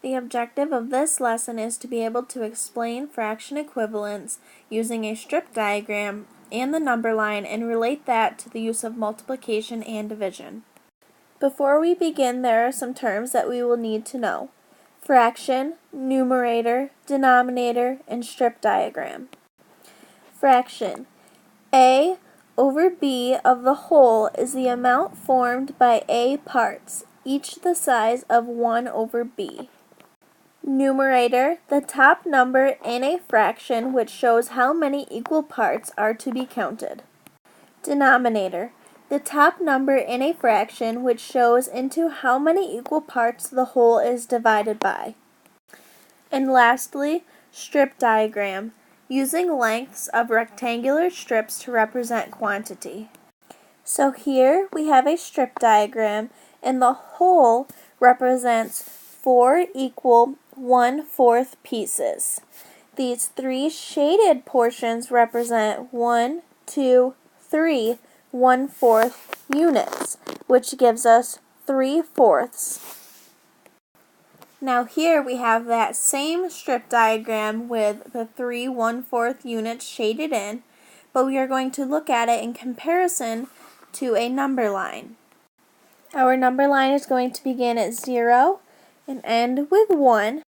The objective of this lesson is to be able to explain fraction equivalence using a strip diagram and the number line and relate that to the use of multiplication and division. Before we begin, there are some terms that we will need to know: fraction, numerator, denominator, and strip diagram. Fraction. A over B of the whole is the amount formed by A parts, each the size of 1 over B. Numerator, the top number in a fraction which shows how many equal parts are to be counted. Denominator, the top number in a fraction which shows into how many equal parts the whole is divided by. And lastly, strip diagram, using lengths of rectangular strips to represent quantity. So here we have a strip diagram, and the whole represents 4 equal 1/4 pieces. These 3 shaded portions represent 1, 2, 3 1/4 units, which gives us 3/4. Now here we have that same strip diagram with the 3 1/4 units shaded in, but we are going to look at it in comparison to a number line. Our number line is going to begin at 0 and end with 1.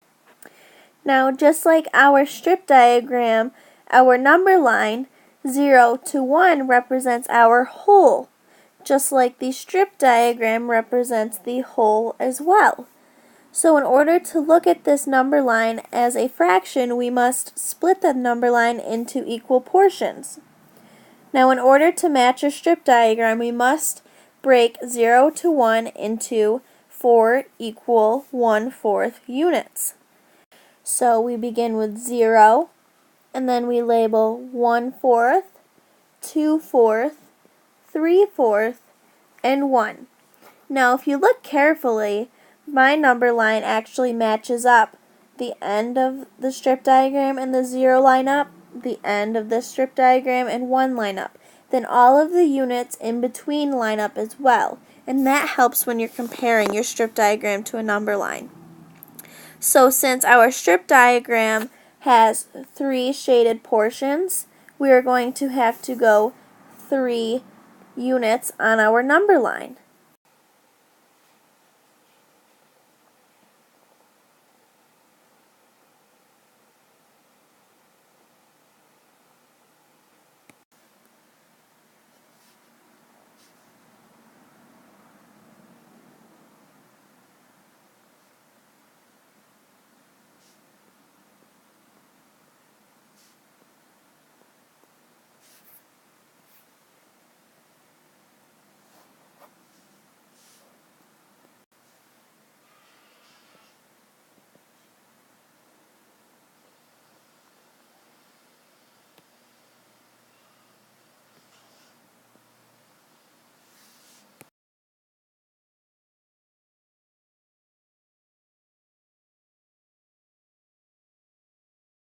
Now, just like our strip diagram, our number line, 0 to 1, represents our whole, just like the strip diagram represents the whole as well. So in order to look at this number line as a fraction, we must split the number line into equal portions. Now, in order to match a strip diagram, we must break 0 to 1 into 4 equal 1/4 units. So we begin with 0, and then we label 1/4, 2/4, 3/4, and 1. Now, if you look carefully, my number line actually matches up. The end of the strip diagram and the 0 line up, the end of the strip diagram and 1 line up. Then all of the units in between line up as well, and that helps when you're comparing your strip diagram to a number line. So since our strip diagram has 3 shaded portions, we are going to have to go 3 units on our number line.